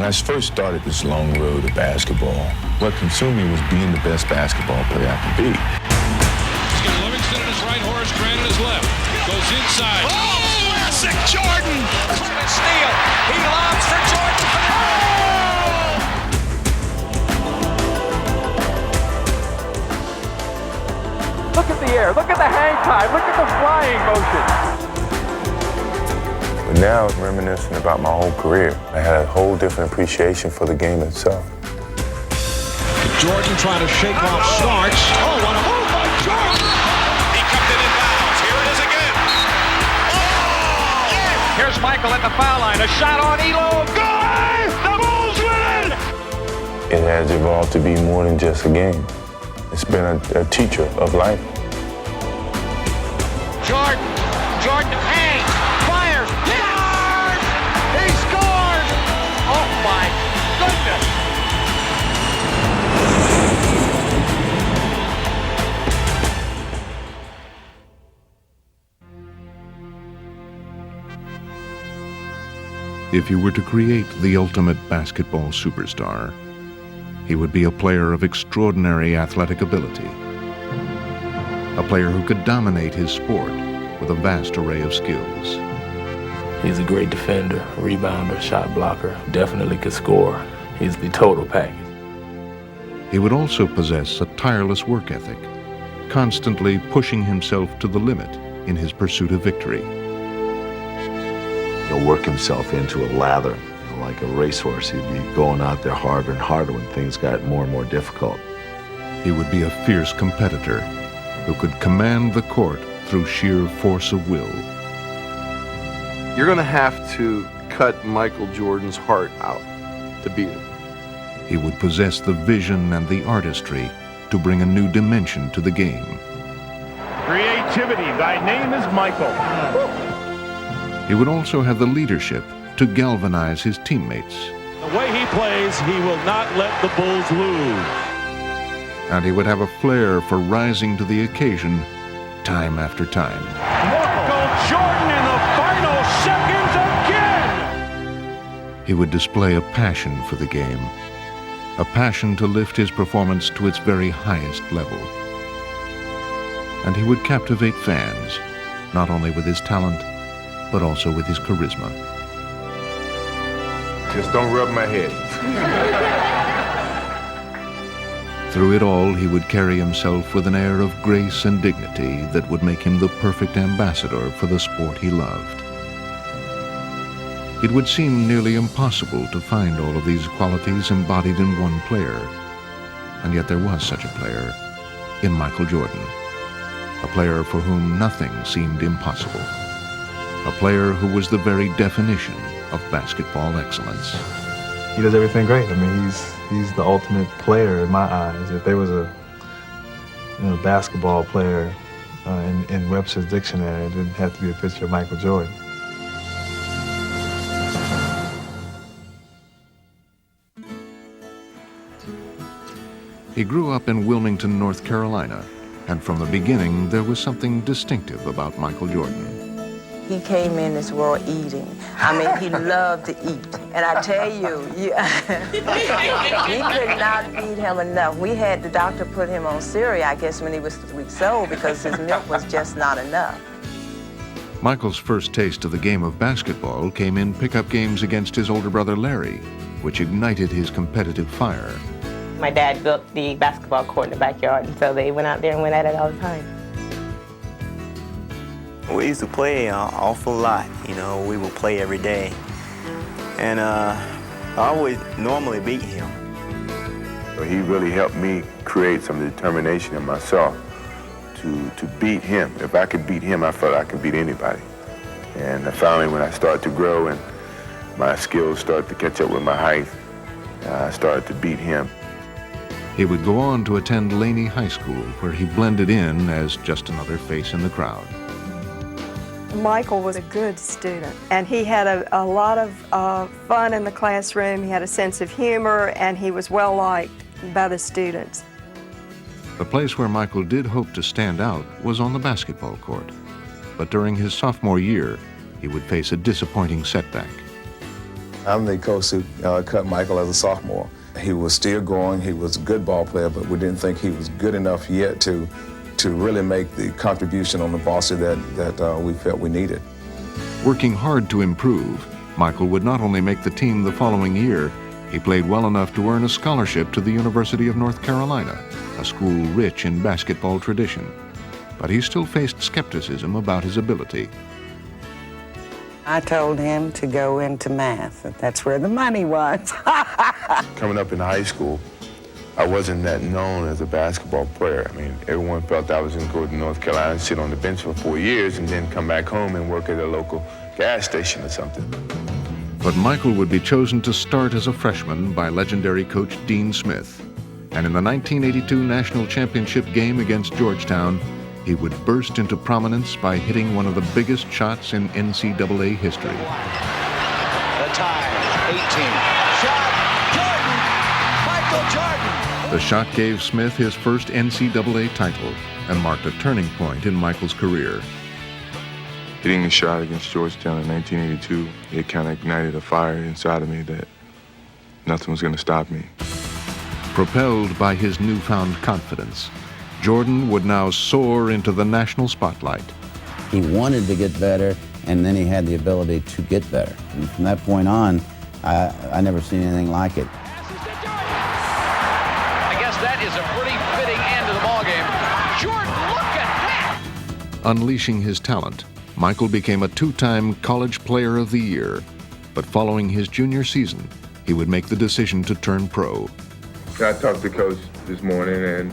When I first started this long road of basketball, what consumed me was being the best basketball player I could be. He's got Livingston in his right, Horace Grant in his left. Goes inside. Oh, classic Jordan! Steal. He lobs for Jordan. Look at the air. Look at the hang time. Look at the flying motion. But now it's reminiscing about my whole career. I had a whole different appreciation for the game itself. Jordan trying to shake off Starks. Oh, what a move by Jordan! He comes in bounds. Here it is again. Oh! Here's Michael at the foul line. A shot on Elo. Good! The Bulls win! It has evolved to be more than just a game. It's been a teacher of life. Jordan hangs, fires, scores! He scored! Oh my goodness! If you were to create the ultimate basketball superstar, he would be a player of extraordinary athletic ability, a player who could dominate his sport with a vast array of skills. He's a great defender, rebounder, shot blocker, definitely could score. He's the total package. He would also possess a tireless work ethic, constantly pushing himself to the limit in his pursuit of victory. He'll work himself into a lather, like a racehorse. He'd be going out there harder and harder when things got more and more difficult. He would be a fierce competitor who could command the court through sheer force of will. You're going to have to cut Michael Jordan's heart out to beat him. He would possess the vision and the artistry to bring a new dimension to the game. Creativity. Thy name is Michael. He would also have the leadership to galvanize his teammates. The way he plays, he will not let the Bulls lose. And he would have a flair for rising to the occasion time after time. Michael Jordan in the final seconds again! He would display a passion for the game, a passion to lift his performance to its very highest level. And he would captivate fans, not only with his talent, but also with his charisma. Just don't rub my head. Through it all, he would carry himself with an air of grace and dignity that would make him the perfect ambassador for the sport he loved. It would seem nearly impossible to find all of these qualities embodied in one player, and yet there was such a player in Michael Jordan, a player for whom nothing seemed impossible, a player who was the very definition of basketball excellence. He does everything great. I mean, he's the ultimate player in my eyes. If there was a basketball player in Webster's dictionary, it didn't have to be a picture of Michael Jordan. He grew up in Wilmington, North Carolina, and from the beginning there was something distinctive about Michael Jordan. He came in this world eating. I mean, he loved to eat. And I tell you, we could not feed him enough. We had the doctor put him on cereal, I guess, when he was 3 weeks old because his milk was just not enough. Michael's first taste of the game of basketball came in pickup games against his older brother Larry, which ignited his competitive fire. My dad built the basketball court in the backyard, and so they went out there and went at it all the time. We used to play an awful lot, we would play every day. And I always normally beat him. He really helped me create some determination in myself to beat him. If I could beat him, I felt I could beat anybody. And finally, when I started to grow and my skills started to catch up with my height, I started to beat him. He would go on to attend Laney High School, where he blended in as just another face in the crowd. Michael was a good student, and he had a lot of fun in the classroom. He had a sense of humor, and he was well liked by the students. The place where Michael did hope to stand out was on the basketball court. But during his sophomore year, he would face a disappointing setback. I'm the coach who cut Michael as a sophomore. He was still growing. He was a good ball player, but we didn't think he was good enough yet to really make the contribution on the varsity that we felt we needed. Working hard to improve, Michael would not only make the team the following year, he played well enough to earn a scholarship to the University of North Carolina, a school rich in basketball tradition. But he still faced skepticism about his ability. I told him to go into math. That's where the money was. Coming up in high school, I wasn't that known as a basketball player. I mean, everyone felt I was going to go to North Carolina and sit on the bench for 4 years and then come back home and work at a local gas station or something. But Michael would be chosen to start as a freshman by legendary coach Dean Smith. And in the 1982 National Championship game against Georgetown, he would burst into prominence by hitting one of the biggest shots in NCAA history. The tie, 18. Shot, Jordan! Michael Jordan! The shot gave Smith his first NCAA title and marked a turning point in Michael's career. Hitting the shot against Georgetown in 1982, it kind of ignited a fire inside of me that nothing was going to stop me. Propelled by his newfound confidence, Jordan would now soar into the national spotlight. He wanted to get better, and then he had the ability to get better. And from that point on, I never seen anything like it. I guess that is a pretty fitting end to the ballgame. Jordan, look at that! Unleashing his talent, Michael became a two-time College Player of the Year. But following his junior season, he would make the decision to turn pro. I talked to Coach this morning, and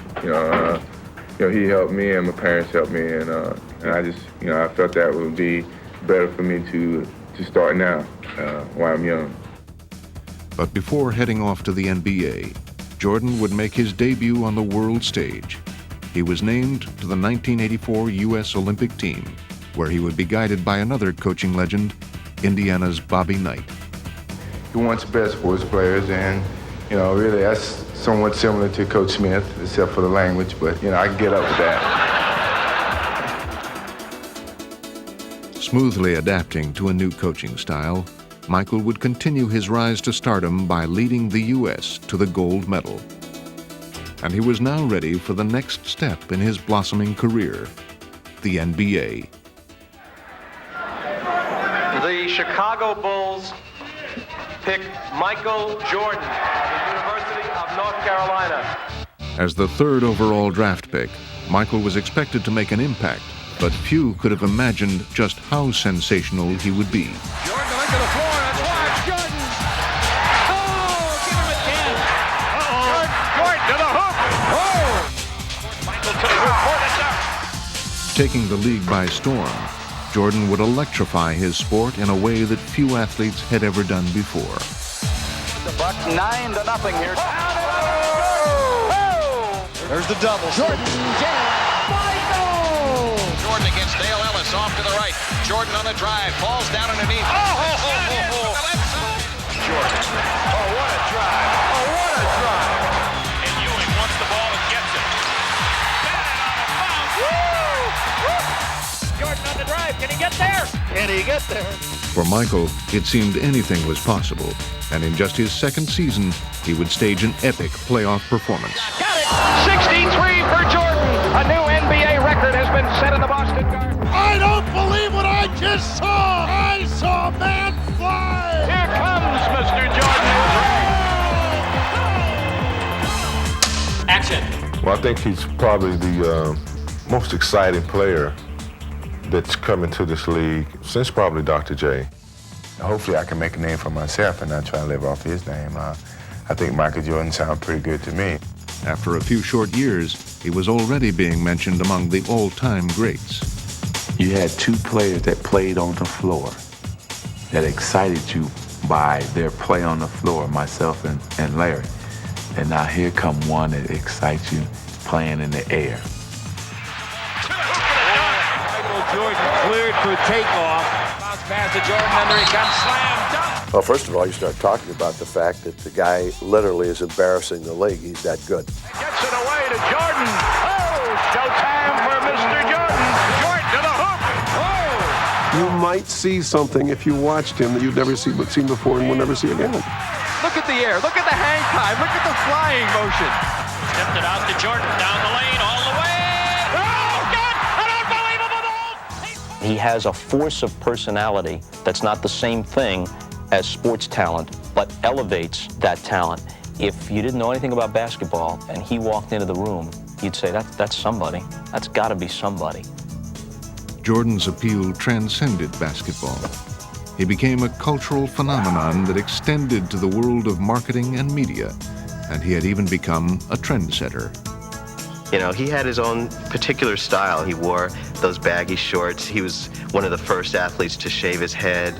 he helped me, and my parents helped me, and I just, I felt that would be better for me to start now while I'm young. But before heading off to the NBA, Jordan would make his debut on the world stage. He was named to the 1984 U.S. Olympic team, where he would be guided by another coaching legend, Indiana's Bobby Knight. He wants best for his players, and really that's somewhat similar to Coach Smith, except for the language, but I can get up with that. Smoothly adapting to a new coaching style, Michael would continue his rise to stardom by leading the U.S. to the gold medal. And he was now ready for the next step in his blossoming career, the NBA. The Chicago Bulls pick Michael Jordan of the University of North Carolina. As the third overall draft pick, Michael was expected to make an impact, but few could have imagined just how sensational he would be. Jordan to the floor. Let's watch Jordan. Oh, give him again. Jordan to the hoop. Oh. Michael to the hoop for the dunk. Taking the league by storm, Jordan would electrify his sport in a way that few athletes had ever done before. The Bucks 9-0 here. There's the double. Jordan against Dale Ellis off to the right. Jordan on the drive, falls down underneath. Jordan. Oh, what a drive. Oh, what a drive. And Ewing wants the ball and gets it. Jordan on the drive. Can he get there? Can he get there? For Michael, it seemed anything was possible, and in just his second season, he would stage an epic playoff performance. Got it. 63 for Jordan. A new NBA record has been set in the Boston Garden. I don't believe what I just saw. I saw a man fly. Here comes Mr. Jordan. Action. Well, I think he's probably the most exciting player that's coming to this league since probably Dr. J. Hopefully I can make a name for myself and not try to live off his name. I think Michael Jordan sounds pretty good to me. After a few short years, he was already being mentioned among the all-time greats. You had two players that played on the floor that excited you by their play on the floor, myself and Larry. And now here come one that excites you playing in the air. Jordan cleared for takeoff. Bounce pass to Jordan, and there he comes, slam dunk. Well, first of all, you start talking about the fact that the guy literally is embarrassing the league. He's that good. Gets it away to Jordan. Oh, showtime for Mr. Jordan. Jordan to the hoop. Oh. You might see something if you watched him that you'd never seen before and will never see again. Look at the air. Look at the hang time. Look at the flying motion. Tipped it out to Jordan. Down the lane, all the way. Oh, God! An unbelievable ball! He has a force of personality that's not the same thing as sports talent, but elevates that talent. If you didn't know anything about basketball and he walked into the room, you'd say, that's somebody. That's got to be somebody. Jordan's appeal transcended basketball. He became a cultural phenomenon that extended to the world of marketing and media, and he had even become a trendsetter. You know, he had his own particular style. He wore those baggy shorts. He was one of the first athletes to shave his head.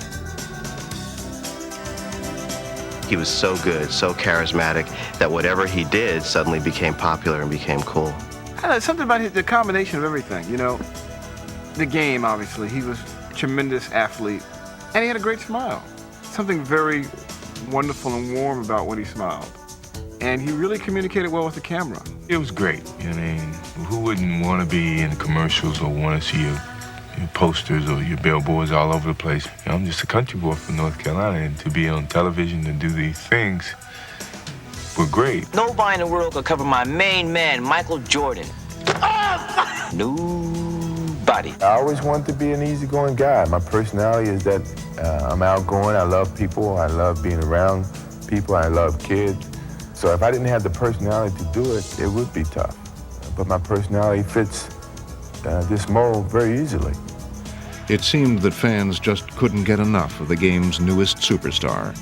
He was so good, so charismatic, that whatever he did suddenly became popular and became cool. I don't know, something about the combination of everything, you know. The game, obviously. He was a tremendous athlete. And he had a great smile. Something very wonderful and warm about when he smiled. And he really communicated well with the camera. It was great. I mean, who wouldn't want to be in commercials or want to see your posters or your billboards all over the place? You know, I'm just a country boy from North Carolina, and to be on television and do these things were great. Nobody in the world could cover my main man, Michael Jordan. Nobody. I always wanted to be an easygoing guy. My personality is that I'm outgoing. I love people. I love being around people. I love kids. So if I didn't have the personality to do it, it would be tough. But my personality fits this mold very easily. It seemed that fans just couldn't get enough of the game's newest superstar,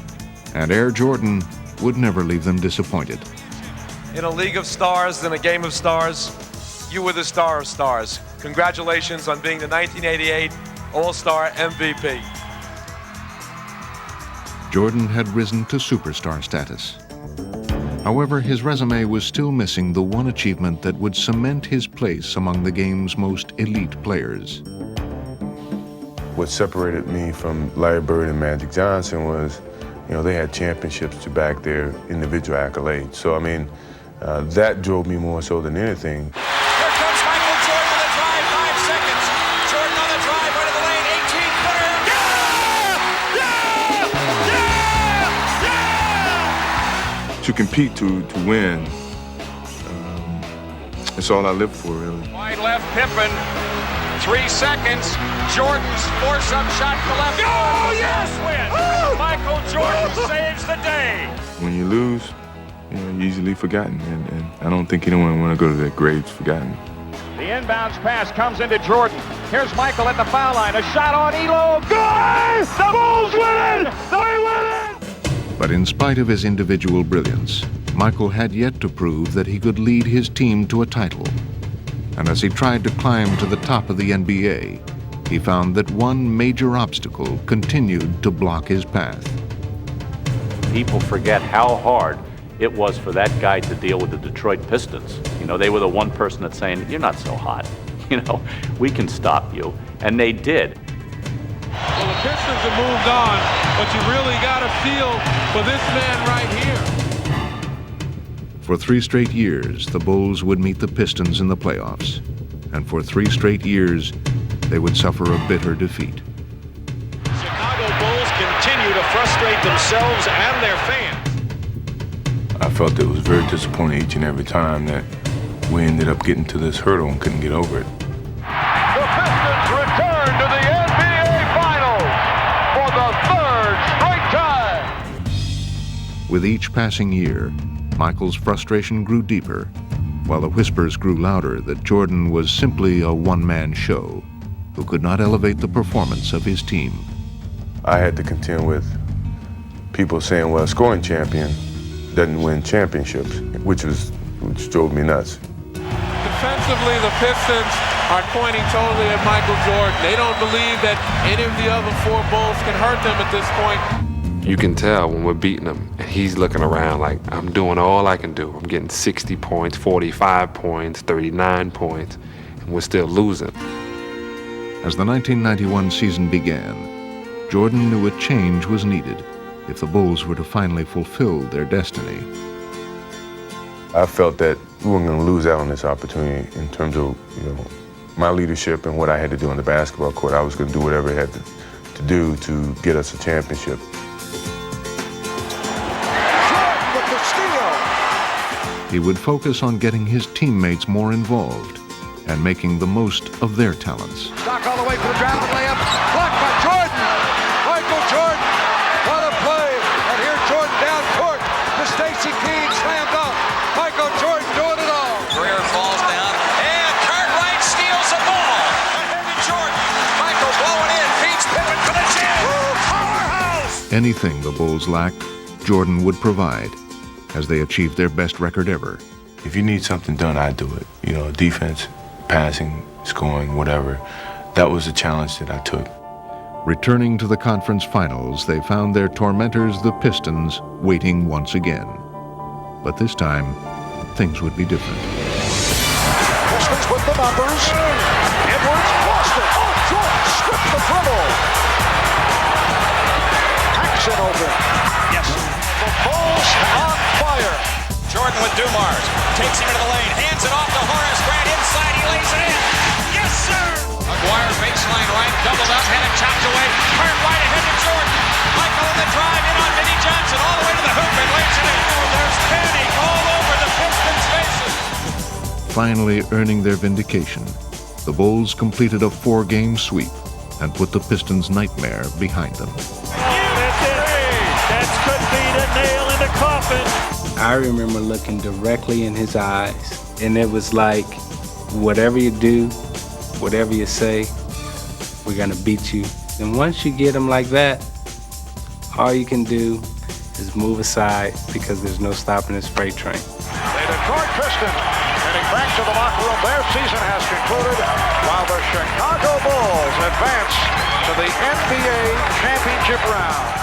and Air Jordan would never leave them disappointed. In a league of stars and a game of stars, you were the star of stars. Congratulations on being the 1988 All-Star MVP. Jordan had risen to superstar status. However, his resume was still missing the one achievement that would cement his place among the game's most elite players. What separated me from Larry Bird and Magic Johnson was, you know, they had championships to back their individual accolades. So, I mean, that drove me more so than anything. Here comes Michael Jordan on the drive, 5 seconds. Jordan on the drive, right of the lane, 18-footer. To compete, to win, it's all I live for, really. Wide left, Pippen. 3 seconds. Jordan's force-up shot to left. Oh, yes! Win. Michael Jordan saves the day. When you lose, you know, you're easily forgotten, and I don't think anyone want to go to their graves forgotten. The inbounds pass comes into Jordan. Here's Michael at the foul line. A shot on Elo. Good! The Bulls win it! They win it! But in spite of his individual brilliance, Michael had yet to prove that he could lead his team to a title. And as he tried to climb to the top of the NBA, he found that one major obstacle continued to block his path. People forget how hard it was for that guy to deal with the Detroit Pistons. You know, they were the one person that's saying, you're not so hot. You know, we can stop you. And they did. Well, the Pistons have moved on, but you really got to feel for this man right here. For 3 straight years, the Bulls would meet the Pistons in the playoffs. And for 3 straight years, they would suffer a bitter defeat. Chicago Bulls continue to frustrate themselves and their fans. I felt it was very disappointing each and every time that we ended up getting to this hurdle and couldn't get over it. The Pistons return to the NBA Finals for the 3rd straight time. With each passing year, Michael's frustration grew deeper, while the whispers grew louder that Jordan was simply a one-man show who could not elevate the performance of his team. I had to contend with people saying, well, a scoring champion doesn't win championships, which drove me nuts. Defensively, the Pistons are pointing totally at Michael Jordan. They don't believe that any of the other 4 Bulls can hurt them at this point. You can tell when we're beating him, and he's looking around like, I'm doing all I can do. I'm getting 60 points, 45 points, 39 points, and we're still losing. As the 1991 season began, Jordan knew a change was needed if the Bulls were to finally fulfill their destiny. I felt that we weren't going to lose out on this opportunity in terms of, my leadership and what I had to do on the basketball court. I was going to do whatever I had to do to get us a championship. Jordan with the steal. He would focus on getting his teammates more involved and making the most of their talents. Stock all the way for the driving layup. Blocked by Jordan. Michael Jordan. What a play. And here Jordan down court to Stacey Keene. Slam dunk. Michael Jordan doing it all. Greer falls down. And Cartwright steals the ball. Ahead to Jordan. Michael blowing in. Feeds Pippen for the jam. Powerhouse. Anything the Bulls lacked, Jordan would provide as they achieved their best record ever. If you need something done, I do it. You know, defense, passing, scoring, whatever. That was a challenge that I took. Returning to the conference finals, they found their tormentors, the Pistons, waiting once again. But this time, things would be different. Pistons with the numbers. Edwards lost it. Oh, Jordan stripped the dribble. Paxson open. Yes. The Bulls on fire. Jordan with Dumars. Takes him into the lane. Hands it off to Horace Grant. Inside. He lays it in. Yes, sir. McGuire baseline right. Doubled up. Had it chopped away. Cartwright ahead to Jordan. Michael in the drive. In on Vinnie Johnson. All the way to the hoop and lays it in. Oh, there's panic all over the Pistons' faces. Finally earning their vindication, the Bulls completed a 4-game sweep and put the Pistons' nightmare behind them. That's it. That could be the nail in the coffin. I remember looking directly in his eyes, and it was like, whatever you do, whatever you say, we're gonna beat you. And once you get him like that, all you can do is move aside because there's no stopping his freight train. The Detroit Pistons heading back to the locker room. Their season has concluded while the Chicago Bulls advance to the NBA championship round.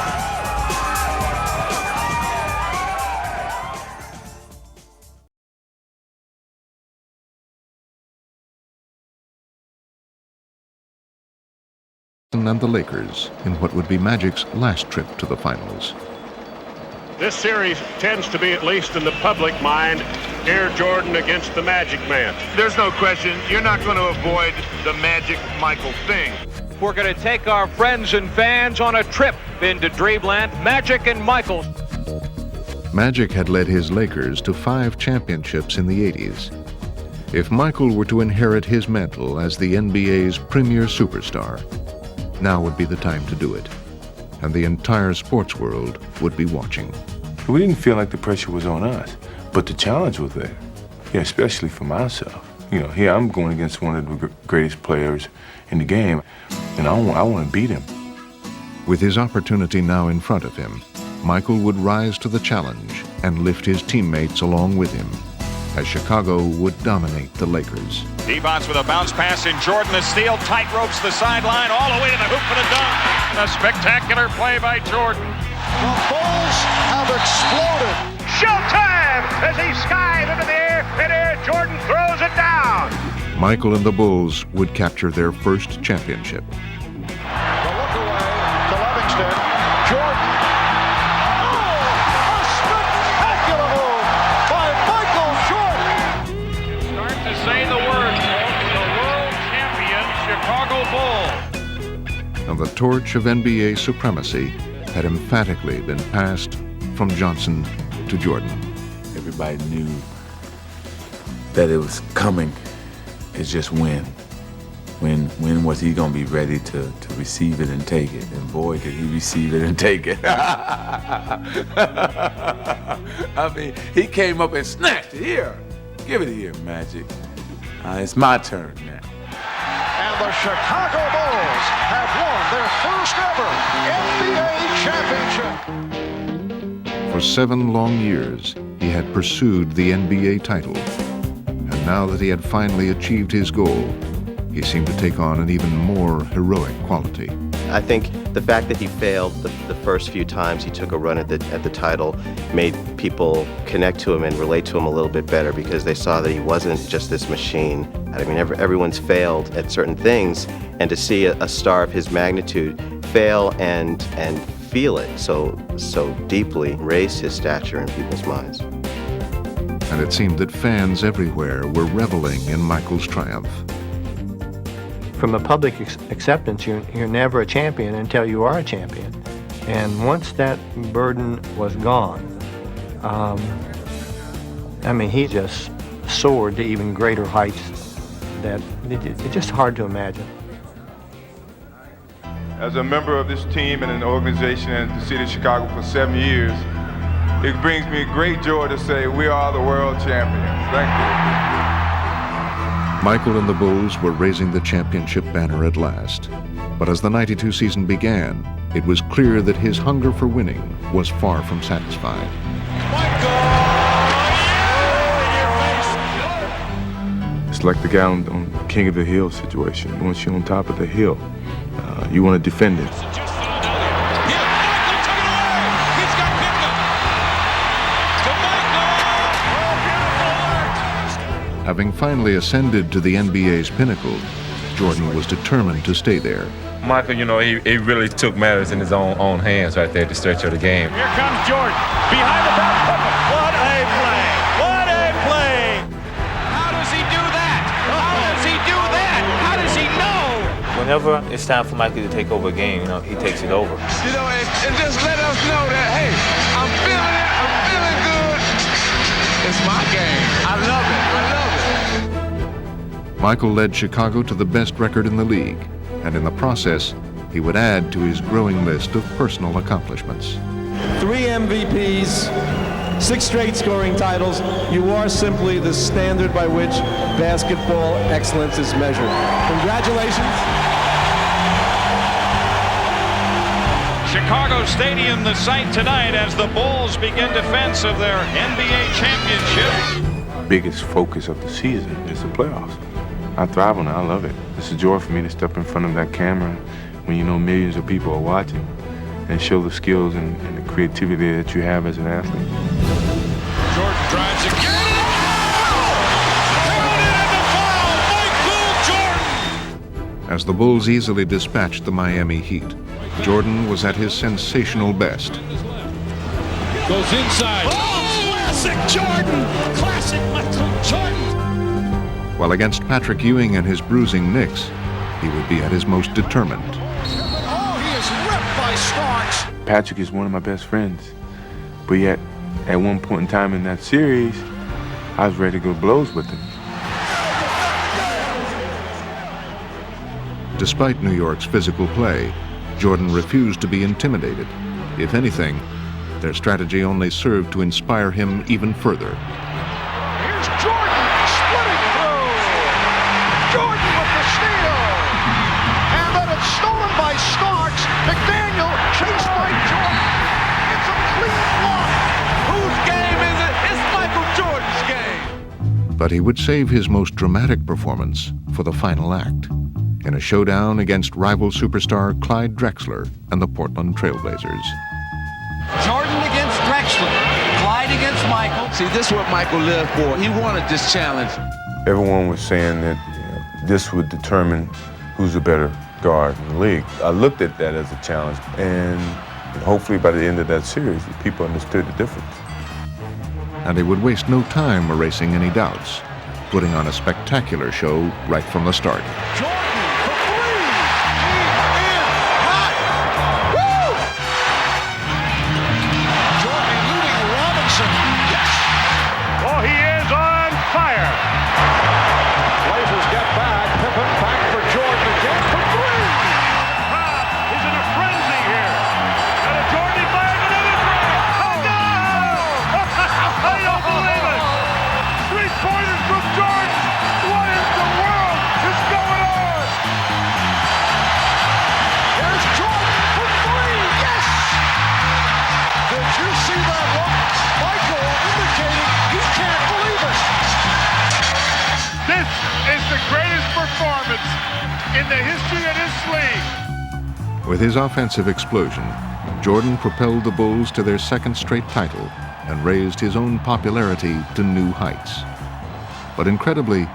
And the Lakers in what would be Magic's last trip to the finals. This series tends to be, at least in the public mind, Air Jordan against the Magic Man. There's no question, you're not going to avoid the Magic Michael thing. We're going to take our friends and fans on a trip into Dreamland, Magic and Michael. Magic had led his Lakers to 5 championships in the 80s. If Michael were to inherit his mantle as the NBA's premier superstar, now would be the time to do it, and the entire sports world would be watching. We didn't feel like the pressure was on us, but the challenge was there, especially for myself. Here I'm going against one of the greatest players in the game, and I want to beat him. With his opportunity now in front of him, Michael would rise to the challenge and lift his teammates along with him, as Chicago would dominate the Lakers. Devon's with a bounce pass in Jordan. The steal, tight ropes the sideline, all the way to the hoop for the dunk. And a spectacular play by Jordan. The Bulls have exploded. Showtime as he skies into the air. Midair, Jordan throws it down. Michael and the Bulls would capture their first championship. The look away to Livingston. Jordan. Oh, a spectacular move by Michael Jordan. Start to say the words, the world champion Chicago Bulls. And the torch of NBA supremacy had emphatically been passed from Johnson to Jordan. Everybody knew that it was coming. It's just when. When was he going to be ready to receive it and take it? And boy, did he receive it and take it. I mean, he came up and snatched it. Here, give it here, Magic. It's my turn now. And the Chicago Bulls have won their first ever NBA championship. For 7 long years, he had pursued the NBA title. And now that he had finally achieved his goal, he seemed to take on an even more heroic quality. I think the fact that he failed the first few times he took a run at the title made people connect to him and relate to him a little bit better because they saw that he wasn't just this machine. I mean, everyone's failed at certain things, and to see a star of his magnitude fail and feel it so deeply raised his stature in people's minds. And it seemed that fans everywhere were reveling in Michael's triumph. from a public acceptance, you're never a champion until you are a champion. And once that burden was gone, I mean, he just soared to even greater heights that it's just hard to imagine. As a member of this team and an organization in the city of Chicago for 7 years, it brings me great joy to say we are the world champions. Thank you. Michael and the Bulls were raising the championship banner at last. But as the '92 season began, it was clear that his hunger for winning was far from satisfied. It's like the guy on King of the Hill situation. Once you're on top of the hill, you want to defend it. Having finally ascended to the NBA's pinnacle, Jordan was determined to stay there. Michael, you know, he really took matters in his own hands right there at the stretch of the game. Here comes Jordan. Behind the back. What a play. What a play. How does he do that? How does he do that? How does he know? Whenever it's time for Michael to take over a game, you know, he takes it over. You know, and just let us know that, hey, I'm feeling it. I'm feeling good. It's my game. I love it. I love it. Michael led Chicago to the best record in the league, and in the process, he would add to his growing list of personal accomplishments. 3 MVPs, 6 straight scoring titles. You are simply the standard by which basketball excellence is measured. Congratulations. Chicago Stadium, the site tonight as the Bulls begin defense of their NBA championship. Biggest focus of the season is the playoffs. I thrive on it. I love it. It's a joy for me to step in front of that camera when you know millions of people are watching and show the skills and the creativity that you have as an athlete. Jordan drives again. Michael Jordan. As the Bulls easily dispatched the Miami Heat, Jordan was at his sensational best. Goes inside. Oh, classic Jordan. Classic Michael Jordan. While against Patrick Ewing and his bruising Knicks, he would be at his most determined. Oh, he is ripped by Starks. Patrick is one of my best friends, but yet at one point in time in that series, I was ready to go blows with him. Despite New York's physical play, Jordan refused to be intimidated. If anything, their strategy only served to inspire him even further. Here's Jordan splitting through. Jordan with the steal. And then it's stolen by Starks. McDaniel chased by Jordan. It's a clean block. Whose game is it? It's Michael Jordan's game. But he would save his most dramatic performance for the final act, in a showdown against rival superstar Clyde Drexler and the Portland Trailblazers. Jordan against Drexler. Clyde against Michael. See, this is what Michael lived for. He wanted this challenge. Everyone was saying that this would determine who's a better guard in the league. I looked at that as a challenge, and hopefully by the end of that series, people understood the difference. And he would waste no time erasing any doubts, putting on a spectacular show right from the start. In the history of this league. With his offensive explosion, Jordan propelled the Bulls to their second straight title and raised his own popularity to new heights. But incredibly,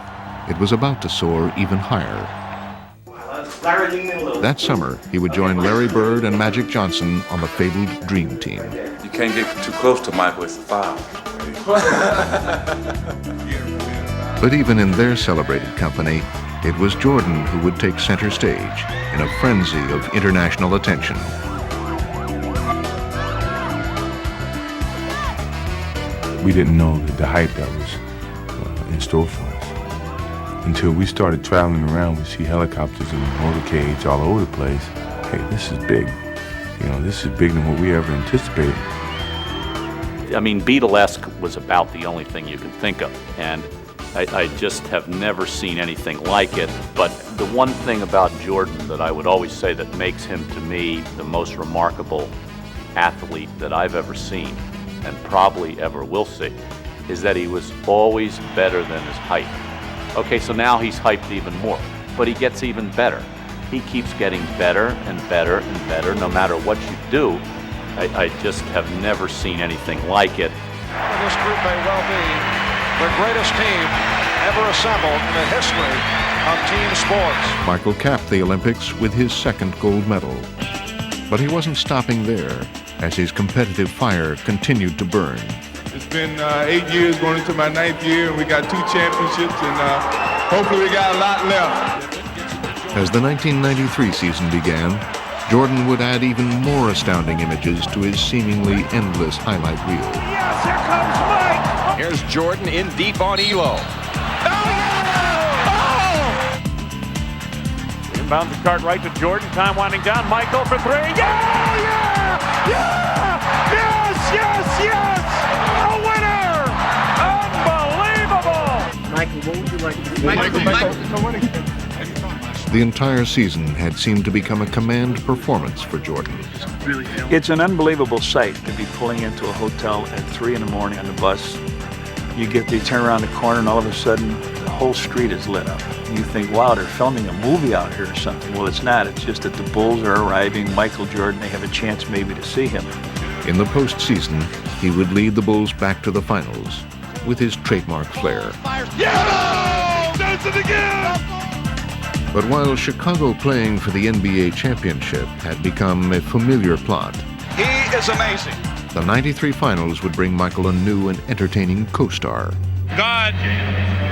it was about to soar even higher. That summer, he would join Larry Bird and Magic Johnson on the fabled Dream Team. You can't get too close to Michael, it's a foul. But even in their celebrated company, It was Jordan who would take center stage in a frenzy of international attention. We didn't know the hype that was in store for us. Until we started traveling around, we see helicopters and motorcades all over the place. Hey, this is big. You know, this is bigger than what we ever anticipated. I mean, Beatlesque was about the only thing you could think of, and I just have never seen anything like it. But the one thing about Jordan that I would always say that makes him, to me, the most remarkable athlete that I've ever seen, and probably ever will see, is that he was always better than his height. Okay, so now he's hyped even more, but he gets even better. He keeps getting better and better and better, no matter what you do. I just have never seen anything like it. This group may well be the greatest team ever assembled in the history of team sports. Michael capped the Olympics with his second gold medal. But he wasn't stopping there, as his competitive fire continued to burn. It's been 8 years going into my 9th year, and we got 2 championships, and hopefully we got a lot left. As the 1993 season began, Jordan would add even more astounding images to his seemingly endless highlight reel. Yes, here comes Mike. Here's Jordan in deep on Elo. Inbounds the cart right to Jordan. Time winding down. Michael for 3. Yeah! Yeah! Yeah! Yes! Yes! Yes! A winner! Unbelievable! Michael, what would you like to do? The entire season had seemed to become a command performance for Jordan. It's an unbelievable sight to be pulling into a hotel at 3 in the morning on the bus. You turn around the corner and all of a sudden the whole street is lit up. You think, wow, they're filming a movie out here or something. Well, it's not. It's just that the Bulls are arriving. Michael Jordan, they have a chance maybe to see him. In the postseason, he would lead the Bulls back to the finals with his trademark flair. Yeah! Does it again! But while Chicago playing for the NBA championship had become a familiar plot, He is amazing. the 93 finals would bring Michael a new and entertaining co-star. God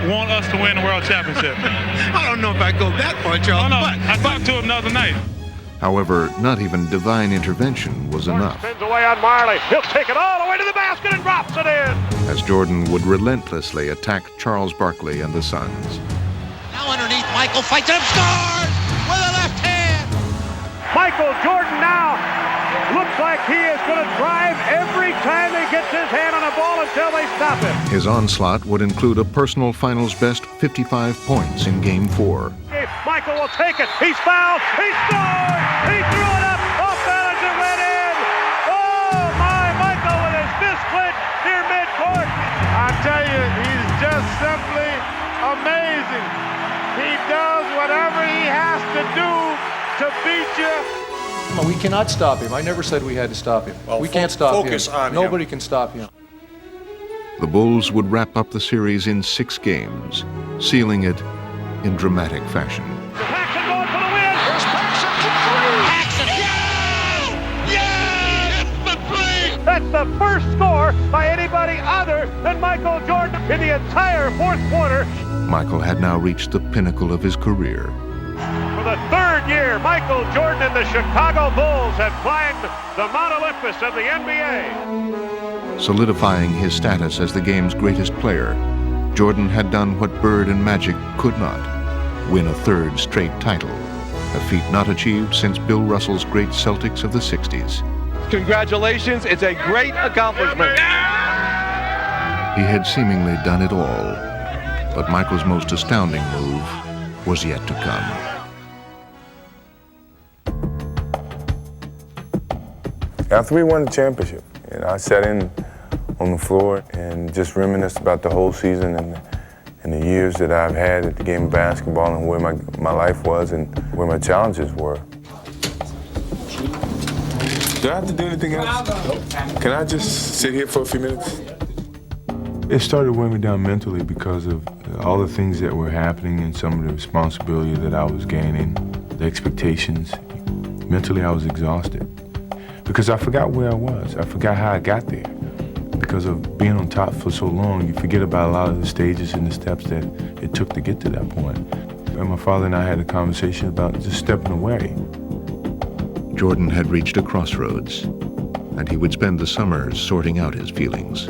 want us to win the world championship. I don't know if I go that far, Charles. Oh, no, I talked to him the other night. However, not even divine intervention was enough, Spins away on Marley. He'll take it all the way to the basket and drops it in. as Jordan would relentlessly attack Charles Barkley and the Suns. Now underneath, Michael fights it up, scores with a left hand. Michael Jordan now looks like he is going to drive every time he gets his hand on a ball until they stop him. His onslaught would include a personal finals best 55 points in Game 4. Michael will take it. He's fouled. He scored. He threw it up. Off balance and went in. Oh, my. Michael with his fist clenched near midcourt. I tell you, he's just simply amazing. He does whatever he has to do to beat you. We cannot stop him. I never said we had to stop him. Well, we can't stop him. focus on him. Nobody can stop him. The Bulls would wrap up the series in 6 games, sealing it in dramatic fashion. Paxson going for the win. Here's Paxson for 3. Paxson! Yes! The 3! That's the first score by anybody other than Michael Jordan in the entire fourth quarter. Michael had now reached the pinnacle of his career. For the 3rd year, Michael Jordan and the Chicago Bulls have climbed the Mount Olympus of the NBA. Solidifying his status as the game's greatest player, Jordan had done what Bird and Magic could not, win a 3rd straight title, a feat not achieved since Bill Russell's great Celtics of the 60s. Congratulations, it's a great accomplishment. He had seemingly done it all, but Michael's most astounding move was yet to come. After we won the championship, I sat in on the floor and just reminisced about the whole season and the years that I've had at the game of basketball and where my life was and where my challenges were. Do I have to do anything else? Can I just sit here for a few minutes? It started weighing me down mentally because of all the things that were happening and some of the responsibility that I was gaining, the expectations. Mentally, I was exhausted because I forgot where I was. I forgot how I got there. Because of being on top for so long, you forget about a lot of the stages and the steps that it took to get to that point. And my father and I had a conversation about just stepping away. Jordan had reached a crossroads, and he would spend the summers sorting out his feelings.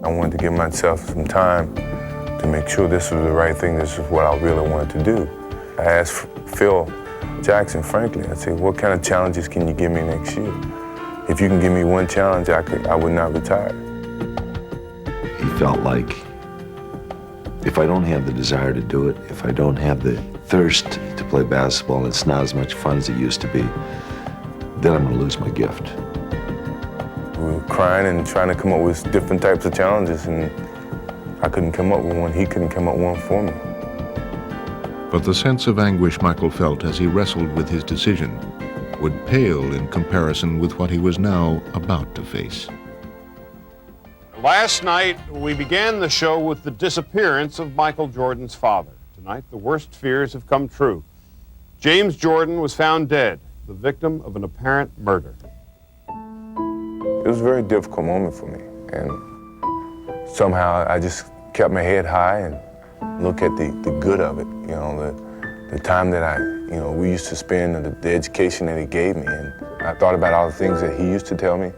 I wanted to give myself some time to make sure this was the right thing, this is what I really wanted to do. I asked Phil Jackson, frankly, I said, what kind of challenges can you give me next year? If you can give me one challenge, I would not retire. He felt like if I don't have the desire to do it, if I don't have the thirst to play basketball and it's not as much fun as it used to be, then I'm going to lose my gift. We were crying and trying to come up with different types of challenges, and I couldn't come up with one. He couldn't come up with one for me. But the sense of anguish Michael felt as he wrestled with his decision would pale in comparison with what he was now about to face. Last night, we began the show with the disappearance of Michael Jordan's father. Tonight, the worst fears have come true. James Jordan was found dead, the victim of an apparent murder. It was a very difficult moment for me, and somehow I just kept my head high and looked at the good of it, you know, the time that we used to spend and the education that he gave me, and I thought about all the things that he used to tell me,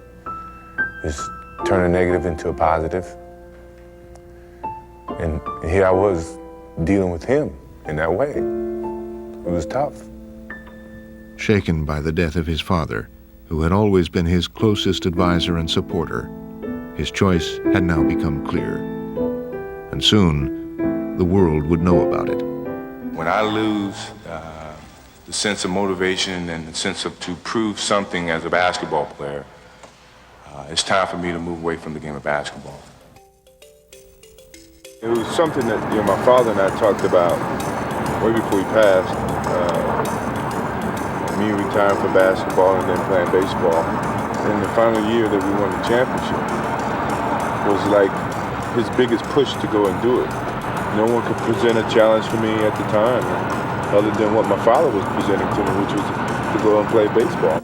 just turn a negative into a positive, and here I was dealing with him in that way. It was tough. Shaken by the death of his father, who had always been his closest advisor and supporter, his choice had now become clear. And soon, the world would know about it. When I lose the sense of motivation and the sense of to prove something as a basketball player, it's time for me to move away from the game of basketball. It was something that my father and I talked about way before he passed. Me retiring from basketball and then playing baseball. And the final year that we won the championship was like his biggest push to go and do it. No one could present a challenge for me at the time other than what my father was presenting to me, which was to go and play baseball.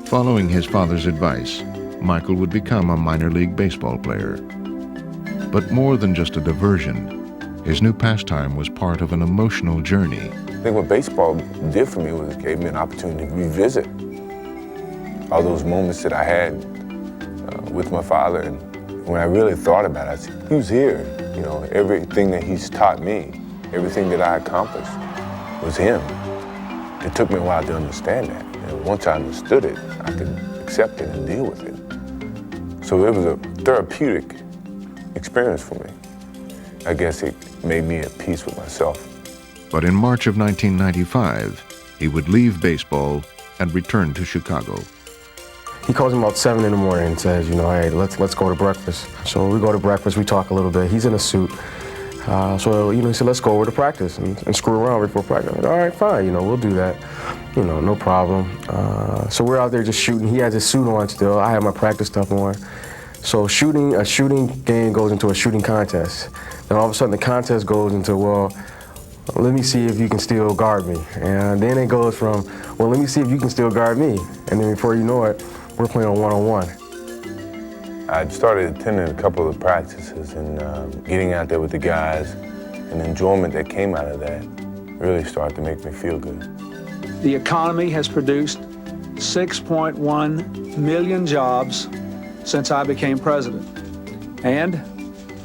Following his father's advice, Michael would become a minor league baseball player. But more than just a diversion, his new pastime was part of an emotional journey. I think what baseball did for me was it gave me an opportunity to revisit all those moments that I had with my father. And when I really thought about it, I said, he was here. You know, everything that he's taught me, everything that I accomplished was him. It took me a while to understand that. And once I understood it, I could accept it and deal with it. So it was a therapeutic experience for me. I guess it made me at peace with myself. But in March of 1995, he would leave baseball and return to Chicago. He calls me about 7 in the morning and says, hey, let's go to breakfast. So we go to breakfast, we talk a little bit. He's in a suit. So he said, let's go over to practice and screw around before practice. I said, all right, fine, we'll do that. No problem. So we're out there just shooting. He has his suit on still. I have my practice stuff on. So a shooting game goes into a shooting contest. Then all of a sudden the contest goes into, well, let me see if you can still guard me. And then it goes from, well, let me see if you can still guard me. And then before you know it, we're playing on one-on-one. I started attending a couple of practices and getting out there with the guys, and the enjoyment that came out of that really started to make me feel good. The economy has produced 6.1 million jobs since I became president. And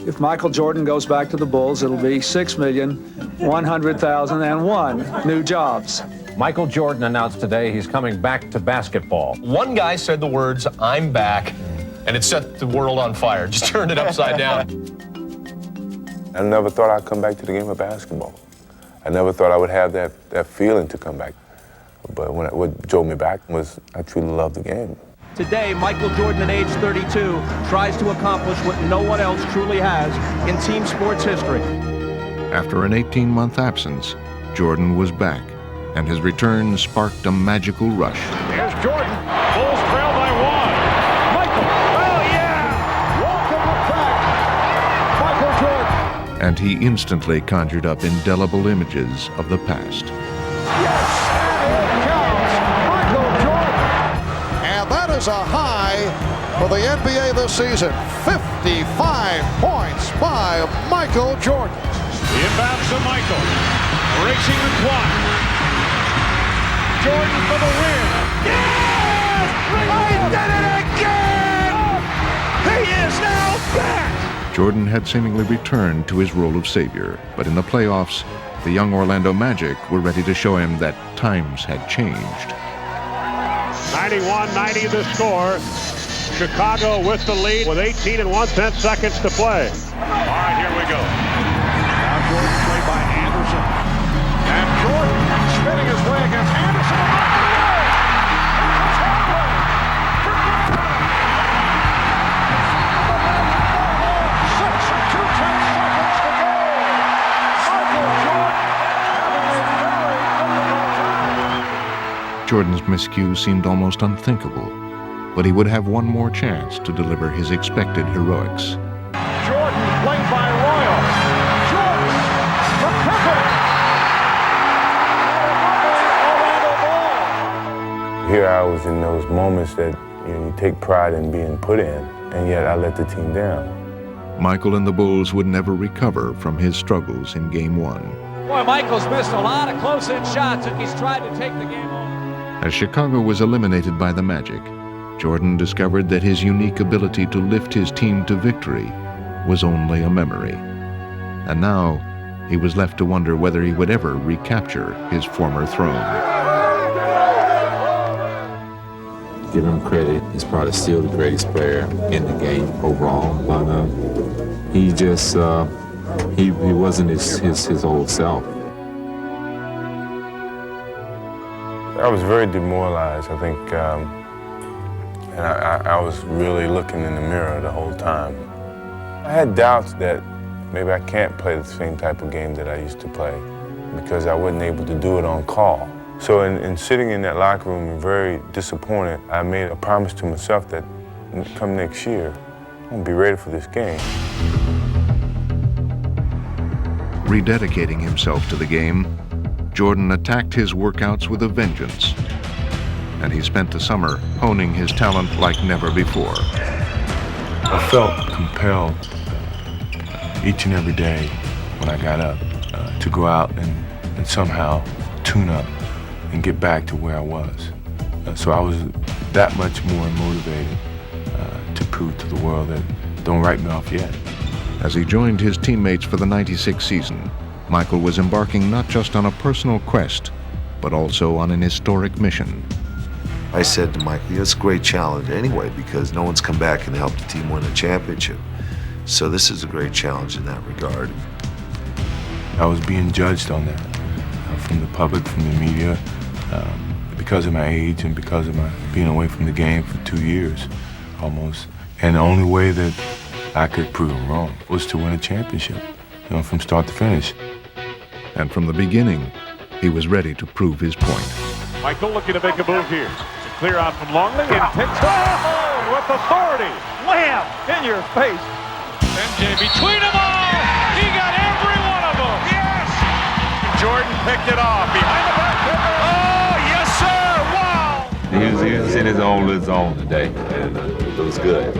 if Michael Jordan goes back to the Bulls, it'll be 6,100,001 new jobs. Michael Jordan announced today he's coming back to basketball. One guy said the words, "I'm back," and it set the world on fire, just turned it upside down. I never thought I'd come back to the game of basketball. I never thought I would have that feeling to come back. But what drove me back was I truly loved the game. Today, Michael Jordan at age 32 tries to accomplish what no one else truly has in team sports history. After an 18-month absence, Jordan was back, and his return sparked a magical rush. Here's Jordan. Bulls trail by 1. Michael. Oh, yeah. Welcome back, Michael Jordan. And he instantly conjured up indelible images of the past. Yes, and here comes Michael Jordan. And that is a high for the NBA this season. 55 points by Michael Jordan. Inbounds to Michael. Racing the clock. Jordan for the win. Yes! He did it again! He is now back! Jordan had seemingly returned to his role of savior, but in the playoffs, the young Orlando Magic were ready to show him that times had changed. 91-90 the score. Chicago with the lead with 18 and 1/10 seconds to play. All right, here we go. Now Jordan played by Anderson. And Jordan spinning his way against Anderson. Jordan's miscue seemed almost unthinkable, but he would have one more chance to deliver his expected heroics. Jordan played by Royal. Jordan from Pippen. Here I was in those moments that you take pride in being put in, and yet I let the team down. Michael and the Bulls would never recover from his struggles in Game 1. Boy, Michael's missed a lot of close-in shots, and he's tried to take the game on. As Chicago was eliminated by the Magic, Jordan discovered that his unique ability to lift his team to victory was only a memory. And now, he was left to wonder whether he would ever recapture his former throne. Give him credit, he's probably still the greatest player in the game overall, but he just, he wasn't his old self. I was very demoralized, I think, and I was really looking in the mirror the whole time. I had doubts that maybe I can't play the same type of game that I used to play because I wasn't able to do it on call. So in sitting in that locker room and very disappointed, I made a promise to myself that come next year, I'm gonna be ready for this game. Rededicating himself to the game, Jordan attacked his workouts with a vengeance, and he spent the summer honing his talent like never before. I felt compelled each and every day when I got up to go out and somehow tune up and get back to where I was. So I was that much more motivated to prove to the world that don't write me off yet. As he joined his teammates for the '96 season, Michael was embarking not just on a personal quest, but also on an historic mission. I said to Michael, it's a great challenge anyway because no one's come back and helped the team win a championship. So this is a great challenge in that regard. I was being judged on that from the public, from the media, because of my age and because of my being away from the game for 2 years almost. And the only way that I could prove them wrong was to win a championship, from start to finish. And from the beginning, he was ready to prove his point. Michael looking to make a move here. It's a clear out from Longley and takes oh, with authority. Wham! In your face. MJ between them all. He got every one of them. Yes! Jordan picked it off behind the back. Oh, yes, sir. Wow! He was in his own little zone today, and it was good.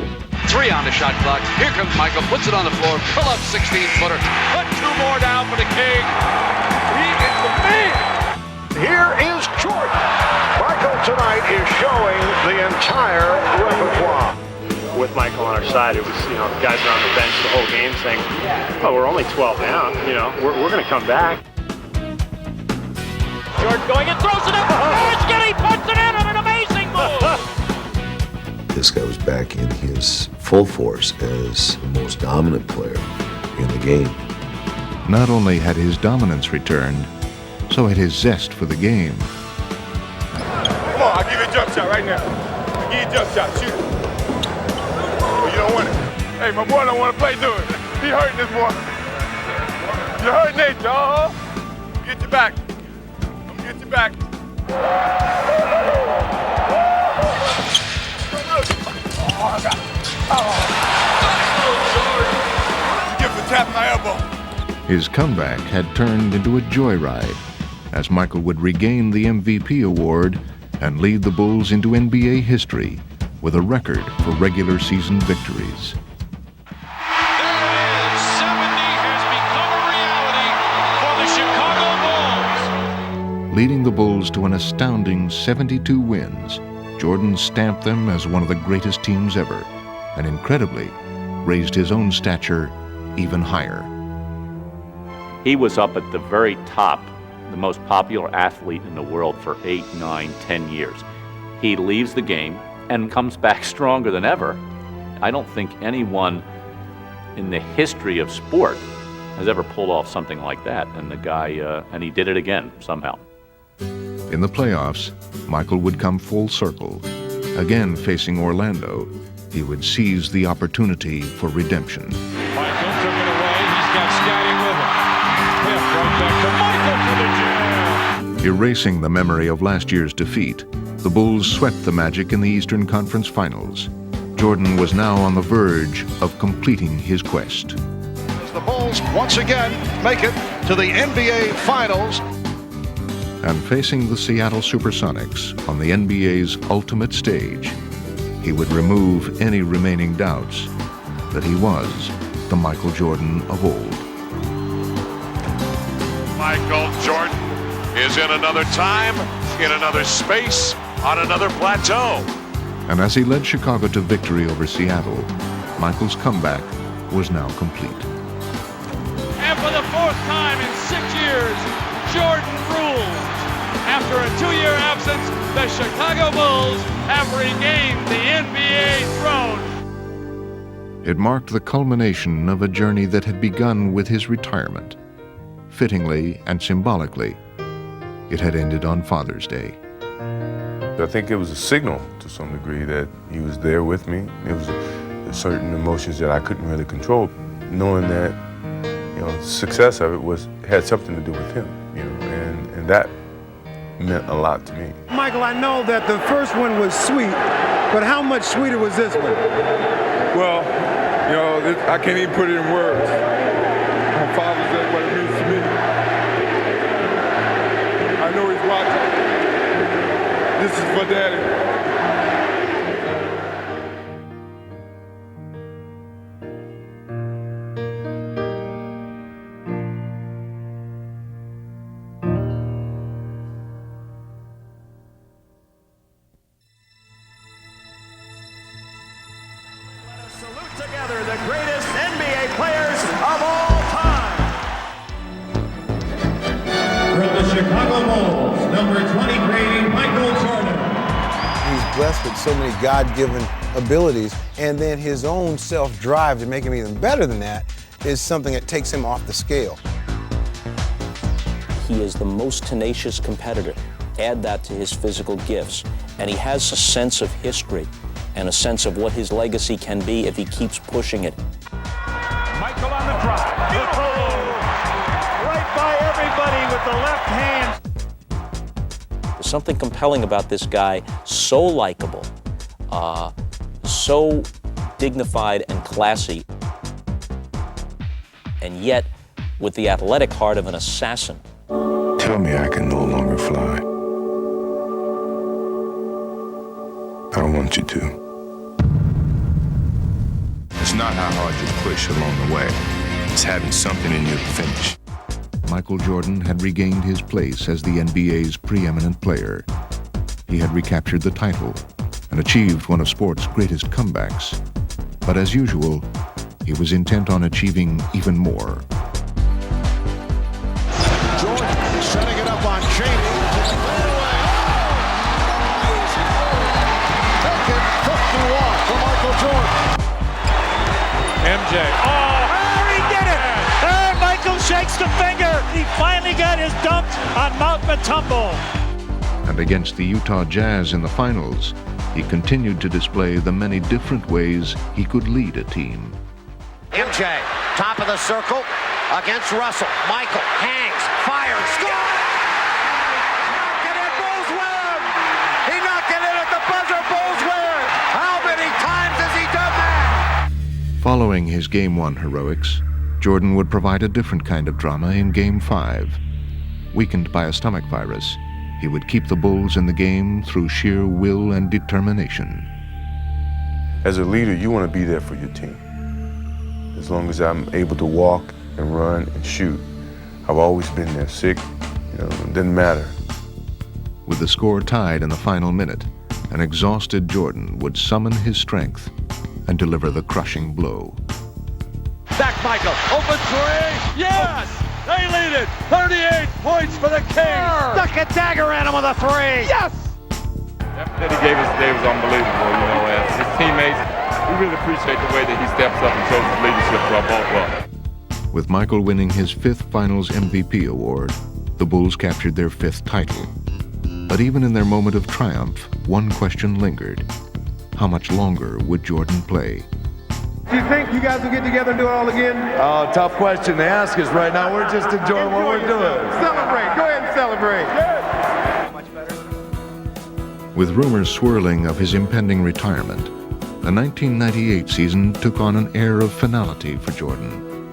3 on the shot clock. Here comes Michael, puts it on the floor, pull up 16-footer, put 2 more down for the King. He is the man. Here is Jordan. Michael tonight is showing the entire repertoire. With Michael on our side, it was, the guys are on the bench the whole game saying, oh, we're only 12 down, we're going to come back. Jordan going and throws it up. There's Giddy, puts it in on an amazing move. This guy was back in his full force as the most dominant player in the game. Not only had his dominance returned, so had his zest for the game. Come on, I'll give you a jump shot right now. I'll give you a jump shot, shoot it. Oh, you don't want it. Hey, my boy don't want to play, do it. He hurting this boy. You're hurting Nate, y'all. Get you back. I'm gonna get you back. Tap my elbow. His comeback had turned into a joyride as Michael would regain the MVP award and lead the Bulls into NBA history with a record for regular season victories. There it is. 70 has become a reality. leading the Bulls to an astounding 72 wins, Jordan stamped them as one of the greatest teams ever, and incredibly, raised his own stature even higher. He was up at the very top, the most popular athlete in the world for 8, 9, 10 years. He leaves the game and comes back stronger than ever. I don't think anyone in the history of sport has ever pulled off something like that, and the guy, and he did it again somehow. In the playoffs, Michael would come full circle. Again facing Orlando, he would seize the opportunity for redemption. Michael took it away. He's got Scotty with him. Pip right back to Michael for the jam. Erasing the memory of last year's defeat, the Bulls swept the Magic in the Eastern Conference Finals. Jordan was now on the verge of completing his quest. The Bulls once again make it to the NBA Finals. And facing the Seattle Supersonics on the NBA's ultimate stage, he would remove any remaining doubts that he was the Michael Jordan of old. Michael Jordan is in another time, in another space, on another plateau. And as he led Chicago to victory over Seattle, Michael's comeback was now complete. And for the fourth time in 6 years, Jordan rules. After a 2-year absence, the Chicago Bulls have regained the NBA throne. It marked the culmination of a journey that had begun with his retirement. Fittingly and symbolically, it had ended on Father's Day. I think it was a signal to some degree that he was there with me. It was certain emotions that I couldn't really control, knowing that, you know, the success of it had something to do with him, you know, and that meant a lot to me. Michael, I know that the first one was sweet, but how much sweeter was this one? Well, you know, I can't even put it in words. On Father's Day, what it means to me. I know he's watching. This is for Daddy. Together the greatest NBA players of all time. From the Chicago Bulls, number 23, Michael Jordan. He's blessed with so many God-given abilities, and then his own self-drive to make him even better than that is something that takes him off the scale. He is the most tenacious competitor. Add that to his physical gifts, and he has a sense of history and a sense of what his legacy can be if he keeps pushing it. Michael on the drive. Right by everybody with the left hand. There's something compelling about this guy, so likable, so dignified and classy, and yet with the athletic heart of an assassin. Tell me I can no longer fly. I don't want you to. It's not how hard you push along the way. It's having something in you to finish. Michael Jordan had regained his place as the NBA's preeminent player. He had recaptured the title and achieved one of sport's greatest comebacks. But as usual, he was intent on achieving even more. Jordan setting it up on Cheney. Taken 51 for Michael Jordan. MJ. Oh, he did it! Michael shakes the finger. He finally got his dunk on Mount Matumbo. And against the Utah Jazz in the finals, he continued to display the many different ways he could lead a team. MJ, top of the circle against Russell. Michael hangs, fires, score! Knock it in, Bulls win! He knocked it in at the buzzer, Bulls win! How many times has he done that? Following his Game 1 heroics, Jordan would provide a different kind of drama in Game 5. Weakened by a stomach virus, he would keep the Bulls in the game through sheer will and determination. As a leader, you want to be there for your team. As long as I'm able to walk and run and shoot, I've always been there sick. You know, it didn't matter With the score tied in the final minute, an exhausted Jordan would summon his strength and deliver the crushing blow. Back Michael, open three, yes! They lead it, 38 points for the Kings. Stuck a dagger at him with a three. Yes! That he gave us today was unbelievable, you know, as his teammates, we really appreciate the way that he steps up and shows his leadership to our ball club. With Michael winning his 5th Finals MVP award, the Bulls captured their 5th title. But even in their moment of triumph, one question lingered. How much longer would Jordan play? Do you think you guys will get together and do it all again? Oh, tough question to ask us right now. We're just enjoying what we're doing. Celebrate. Go ahead and celebrate. With rumors swirling of his impending retirement, the 1998 season took on an air of finality for Jordan.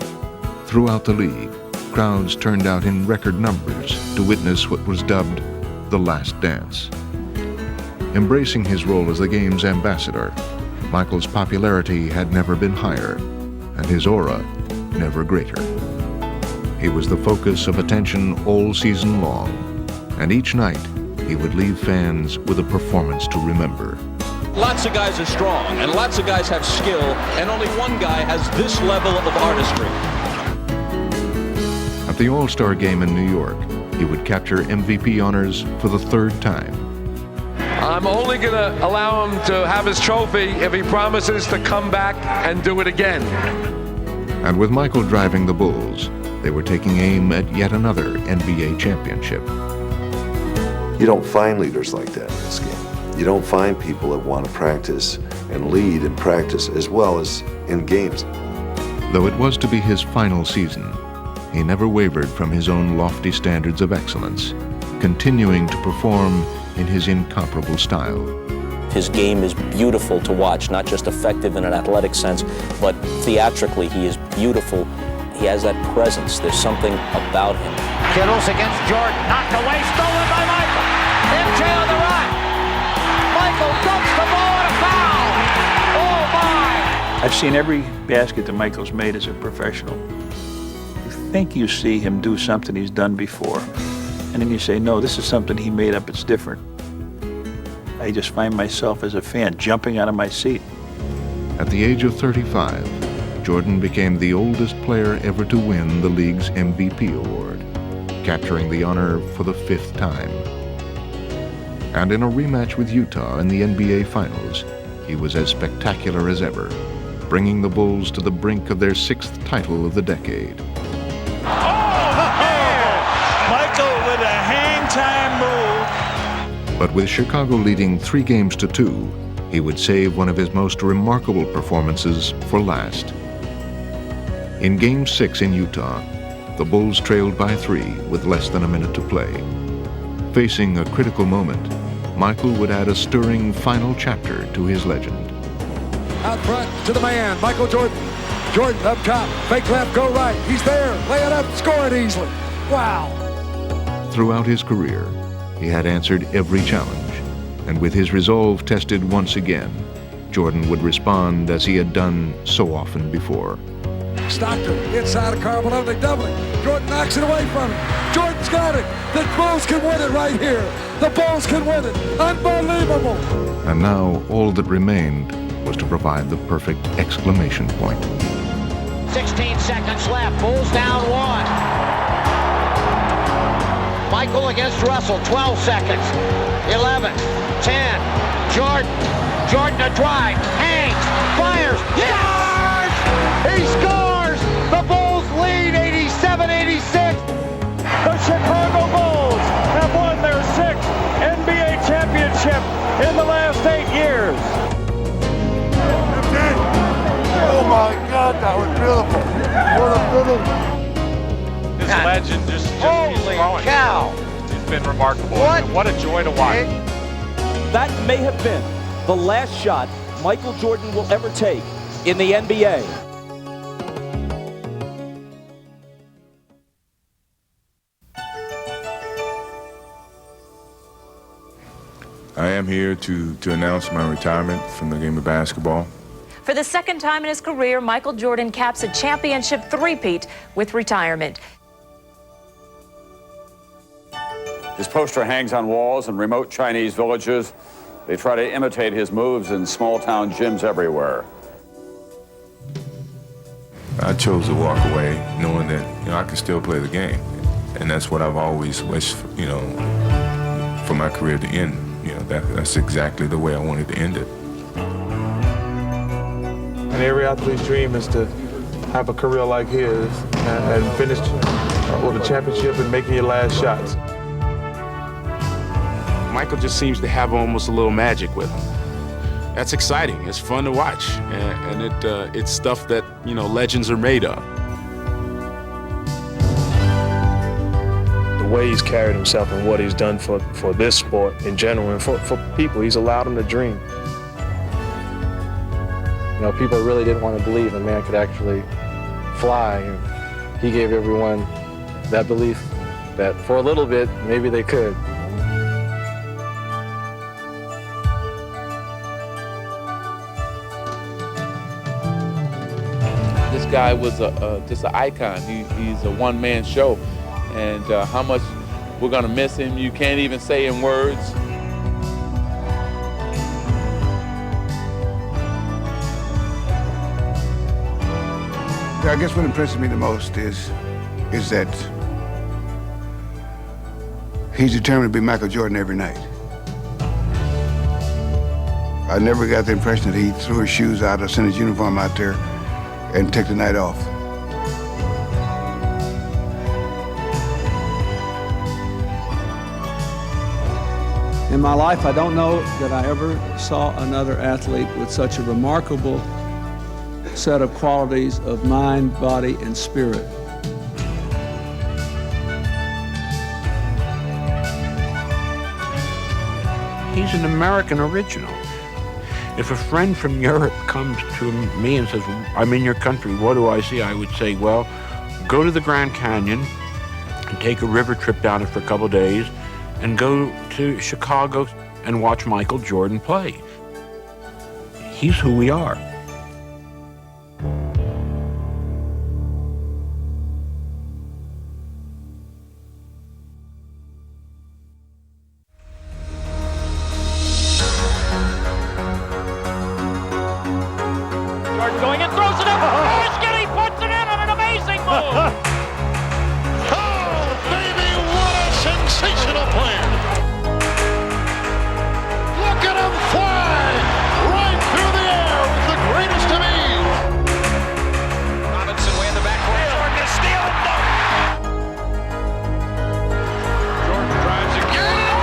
Throughout the league, crowds turned out in record numbers to witness what was dubbed the last dance. Embracing his role as the game's ambassador, Michael's popularity had never been higher, and his aura never greater. He was the focus of attention all season long, and each night he would leave fans with a performance to remember. Lots of guys are strong, and lots of guys have skill, and only one guy has this level of artistry. At the All-Star Game in New York, he would capture MVP honors for the 3rd time. I'm only going to allow him to have his trophy if he promises to come back and do it again. And with Michael driving the Bulls, they were taking aim at yet another NBA championship. You don't find leaders like that in this game. You don't find people that want to practice and lead in practice as well as in games. Though it was to be his final season, he never wavered from his own lofty standards of excellence, continuing to perform in his incomparable style. His game is beautiful to watch, not just effective in an athletic sense, but theatrically he is beautiful. He has that presence. There's something about him. Kittles against Jordan, knocked away, stolen by Michael. MJ on the run. Michael dumps the ball and a foul. Oh my! I've seen every basket that Michael's made as a professional. You think you see him do something he's done before, and then you say, no, this is something he made up, it's different. I just find myself as a fan jumping out of my seat. At the age of 35, Jordan became the oldest player ever to win the league's MVP award, capturing the honor for the 5th time. And in a rematch with Utah in the NBA Finals, he was as spectacular as ever, bringing the Bulls to the brink of their 6th title of the decade. Michael with a hang-time move. But with Chicago leading 3-2, he would save one of his most remarkable performances for last. In Game 6 in Utah, the Bulls trailed by 3 with less than a minute to play. Facing a critical moment, Michael would add a stirring final chapter to his legend. Out front to the man, Michael Jordan. Jordan up top, fake left, go right. He's there, lay it up, score it easily. Wow. Throughout his career, he had answered every challenge, and with his resolve tested once again, Jordan would respond as he had done so often before. Stockton, inside of Carmel, only doubling. Jordan knocks it away from him. Jordan's got it. The Bulls can win it right here. The Bulls can win it. Unbelievable. And now all that remained was to provide the perfect exclamation point. 16 seconds left. Bulls down 1. Michael against Russell, 12 seconds. 11, 10. Jordan a drive. Hangs, fires. Yes! He scores! The Bulls lead 87-86. The Chicago Bulls have won their 6th NBA championship in the last 8 years. Oh my God, that was beautiful. What a beautiful. This legend just Holy cow! It's been remarkable. What a joy to watch. That may have been the last shot Michael Jordan will ever take in the NBA. I am here to announce my retirement from the game of basketball. For the 2nd time in his career, Michael Jordan caps a championship three-peat with retirement. His poster hangs on walls in remote Chinese villages. They try to imitate his moves in small-town gyms everywhere. I chose to walk away knowing that, I could still play the game. And that's what I've always wished, for my career to end. That's exactly the way I wanted to end it. And every athlete's dream is to have a career like his and finish with a championship and making your last shots. Michael just seems to have almost a little magic with him. That's exciting. It's fun to watch, and it's stuff that legends are made of. The way he's carried himself and what he's done for this sport in general and for people, he's allowed them to dream. People really didn't want to believe a man could actually fly, and he gave everyone that belief that for a little bit, maybe they could. This guy was just an icon. He's a one-man show, and how much we're gonna miss him, you can't even say in words. I guess what impresses me the most is that he's determined to be Michael Jordan every night. I never got the impression that he threw his shoes out or sent his uniform out there and took the night off. In my life, I don't know that I ever saw another athlete with such a remarkable set of qualities of mind, body, and spirit. He's an American original. If a friend from Europe comes to me and says, I'm in your country, what do I see? I would say, well, go to the Grand Canyon and take a river trip down it for a couple of days and go to Chicago and watch Michael Jordan play. He's who we are. Jordan going and throws it up. Oh, Skinny puts it in on an amazing move. Oh, baby, what a sensational play. Look at him fly right through the air with the greatest of ease. Robinson way in the back court. Jordan to steal it. No. Jordan drives again.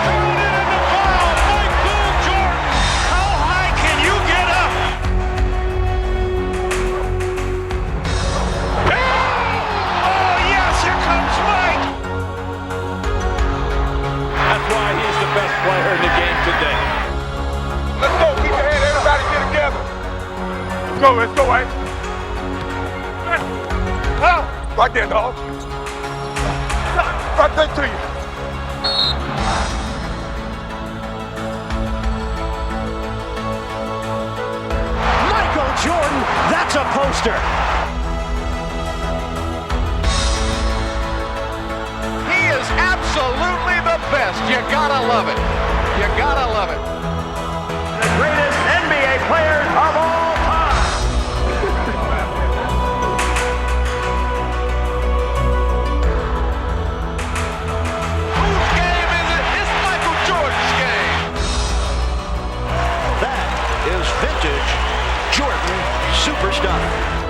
Thrown it in the foul. Michael Jordan. How high can you get up? Oh, yes, here comes Mike. That's why he's the best player in the game today. Let's go. Keep your hand. Everybody get together. Let's go, right? Right there, dog. Right there to you. Michael Jordan, that's a poster. He is absolutely the best. You gotta love it. You gotta love it. The greatest NBA players of all time. Whose game is it? It's Michael Jordan's game. That is vintage Jordan superstar.